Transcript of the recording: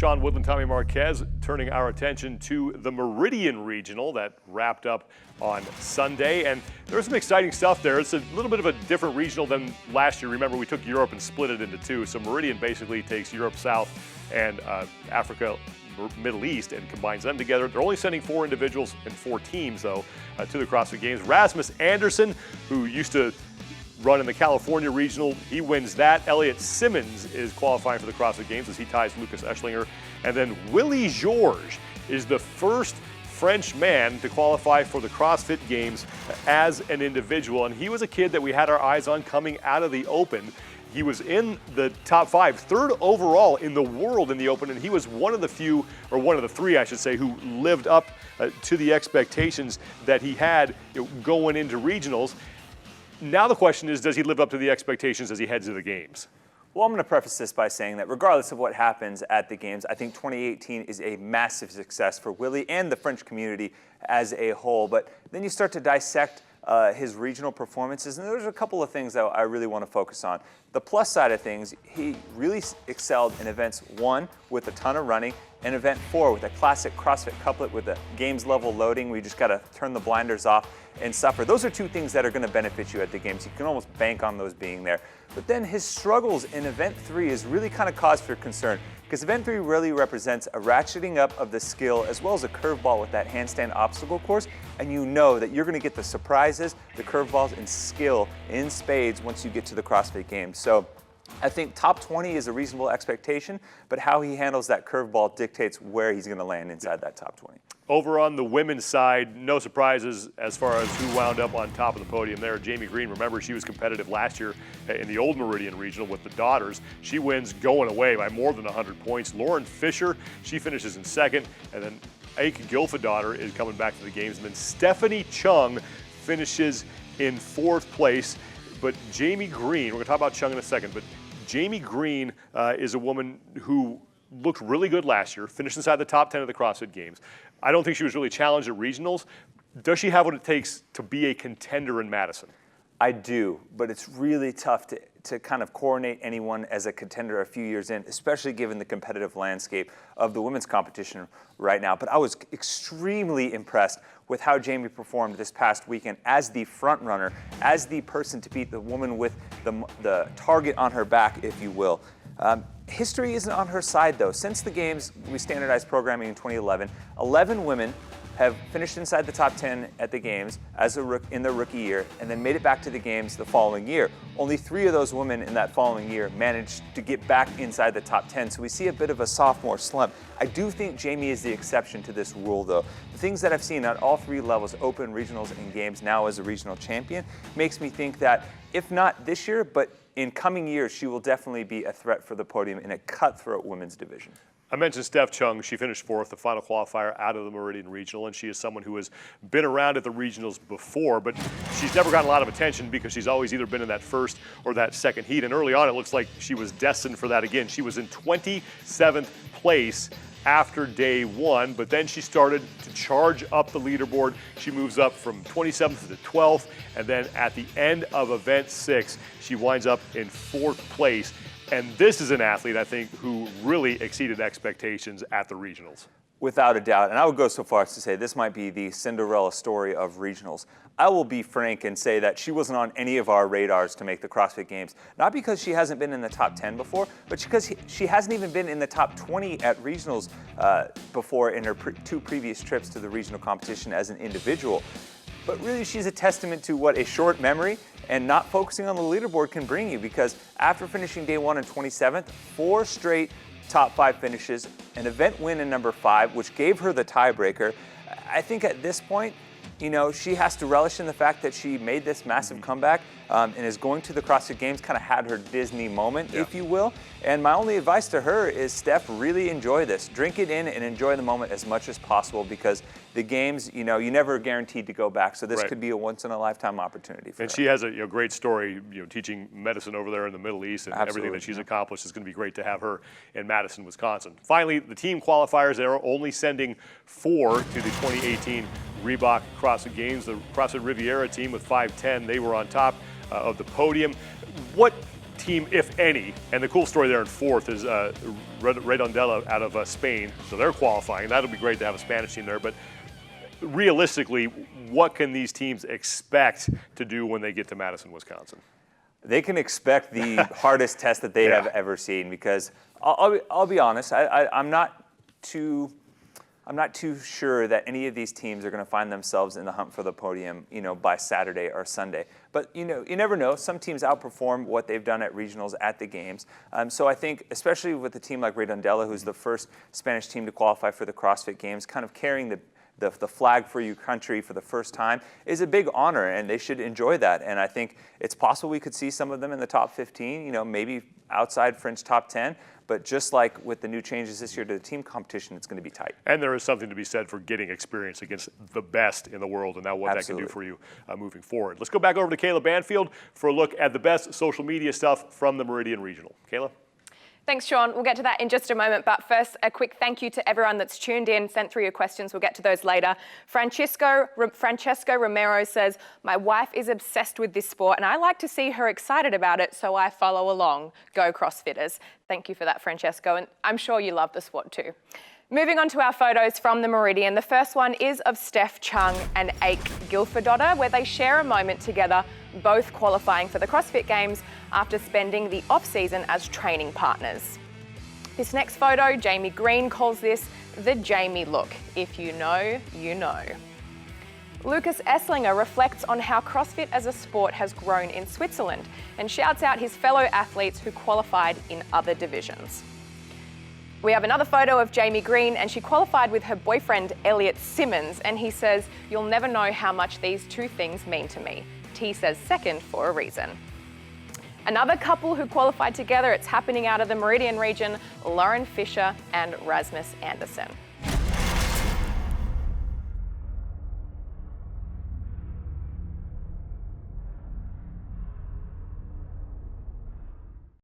Woodland and Tommy Marquez, turning our attention to the Meridian Regional that wrapped up on Sunday. And there's some exciting stuff there. It's a little bit of a different regional than last year. Remember, we took Europe and split it into two. So Meridian basically takes Europe South and Africa Middle East and combines them together. They're only sending 4 individuals and 4 teams, though, to the CrossFit Games. Rasmus Anderson, who used to run in the California Regional, he wins that. Elliot Simmons is qualifying for the CrossFit Games as he ties Lucas Eschlinger. And then Willie George is the first French man to qualify for the CrossFit Games as an individual. And he was a kid that we had our eyes on coming out of the Open. He was in the top 5, 3rd overall in the world in the Open, and he was one of the few, or one of the 3, I should say, who lived up to the expectations that he had going into regionals. Now the question is, does he live up to the expectations as he heads to the Games? Well, I'm going to preface this by saying that regardless of what happens at the Games, I think 2018 is a massive success for Willie and the French community as a whole. But then you start to dissect his regional performances, and there's a couple of things that I really want to focus on. The plus side of things, he really excelled in events 1 with a ton of running, and event 4 with a classic CrossFit couplet with a Games level loading where you just got to turn the blinders off and suffer. Those are 2 things that are going to benefit you at the Games. You can almost bank on those being there. But then his struggles in event 3 is really kind of cause for concern, because event 3 really represents a ratcheting up of the skill as well as a curveball with that handstand obstacle course, and you know that you're going to get the surprises, the curveballs, and skill in spades once you get to the CrossFit Games. So I think top 20 is a reasonable expectation, but how he handles that curveball dictates where he's going to land inside that top 20. Over on the women's side, no surprises as far as who wound up on top of the podium there. Jamie Greene, remember, she was competitive last year in the old Meridian Regional with the daughters. She wins going away by more than 100 points. Lauren Fisher, she finishes in 2nd, and then Ike Gilfadaughter is coming back to the Games. And then Stephanie Chung finishes in 4th place. But Jamie Greene, we're going to talk about Chung in a second, but Jamie Greene is a woman who looked really good last year, finished inside the top 10 of the CrossFit Games. I don't think she was really challenged at regionals. Does she have what it takes to be a contender in Madison? I do, but it's really tough to kind of coronate anyone as a contender a few years in, especially given the competitive landscape of the women's competition right now. But I was extremely impressed with how Jamie performed this past weekend as the front runner, as the person to beat the woman with the target on her back, if you will. History isn't on her side, though. Since the Games, we standardized programming in 2011, 11 women have finished inside the top 10 at the Games in their rookie year, and then made it back to the Games the following year. Only 3 of those women in that following year managed to get back inside the top 10, so we see a bit of a sophomore slump. I do think Jamie is the exception to this rule, though. The things that I've seen at all 3 levels, Open, Regionals, and Games, now as a regional champion, makes me think that, if not this year, but in coming years, she will definitely be a threat for the podium in a cutthroat women's division. I mentioned Steph Chung. She finished 4th, the final qualifier out of the Meridian Regional, and she is someone who has been around at the regionals before, but she's never gotten a lot of attention because she's always either been in that 1st or that 2nd heat, and early on it looks like she was destined for that again. She was in 27th place after day 1, but then she started to charge up the leaderboard. She moves up from 27th to 12th, and then at the end of event 6, she winds up in 4th place. And this is an athlete, I think, who really exceeded expectations at the regionals. Without a doubt, and I would go so far as to say this might be the Cinderella story of regionals. I will be frank and say that she wasn't on any of our radars to make the CrossFit Games, not because she hasn't been in the top 10 before, but because she hasn't even been in the top 20 at regionals before in her 2 previous trips to the regional competition as an individual. But really, she's a testament to what a short memory and not focusing on the leaderboard can bring you, because after finishing day 1 in 27th, 4 straight top 5 finishes, an event win in number 5, which gave her the tiebreaker. I think at this point, she has to relish in the fact that she made this massive comeback and is going to the CrossFit Games, kind of had her Disney moment, if you will. And my only advice to her is, Steph, really enjoy this. Drink it in and enjoy the moment as much as possible, because the Games, you never guaranteed to go back. So this could be a once-in-a-lifetime opportunity for her. And she has a great story, teaching medicine over there in the Middle East, and everything that she's accomplished is going to be great to have her in Madison, Wisconsin. Finally, the team qualifiers, they're only sending 4 to the 2018 Reebok CrossFit Games. The CrossFit Riviera team with 5:10, they were on top of the podium. What team, if any, and the cool story there in fourth is Redondela out of Spain, so they're qualifying. That'll be great to have a Spanish team there, but realistically, what can these teams expect to do when they get to Madison, Wisconsin? They can expect the hardest test that they have ever seen, because I'll be honest, I'm not too sure that any of these teams are going to find themselves in the hunt for the podium, by Saturday or Sunday. But you never know. Some teams outperform what they've done at regionals, at the games. So I think, especially with a team like Redondela, who's the first Spanish team to qualify for the CrossFit Games, kind of carrying the flag for your country for the first time is a big honor, and they should enjoy that. And I think it's possible we could see some of them in the top 15, maybe outside French top 10. But just like with the new changes this year to the team competition, it's going to be tight. And there is something to be said for getting experience against the best in the world, and now what that can do for you moving forward. Let's go back over to Kayla Banfield for a look at the best social media stuff from the Meridian Regional. Kayla? Thanks, Sean. We'll get to that in just a moment, but first, a quick thank you to everyone that's tuned in, sent through your questions. We'll get to those later. Francesco Romero says, my wife is obsessed with this sport, and I like to see her excited about it, so I follow along. Go CrossFitters. Thank you for that, Francesco, and I'm sure you love the sport too. Moving on to our photos from the Meridian. The first one is of Steph Chung and Ake Guilfordodder, where they share a moment together, both qualifying for the CrossFit Games after spending the off-season as training partners. This next photo, Jamie Greene calls this the Jamie look. If you know, you know. Lucas Esslinger reflects on how CrossFit as a sport has grown in Switzerland and shouts out his fellow athletes who qualified in other divisions. We have another photo of Jamie Greene, and she qualified with her boyfriend, Elliot Simmons, and he says, you'll never know how much these two things mean to me. T says second for a reason. Another couple who qualified together, it's happening out of the Meridian region, Lauren Fisher and Rasmus Anderson.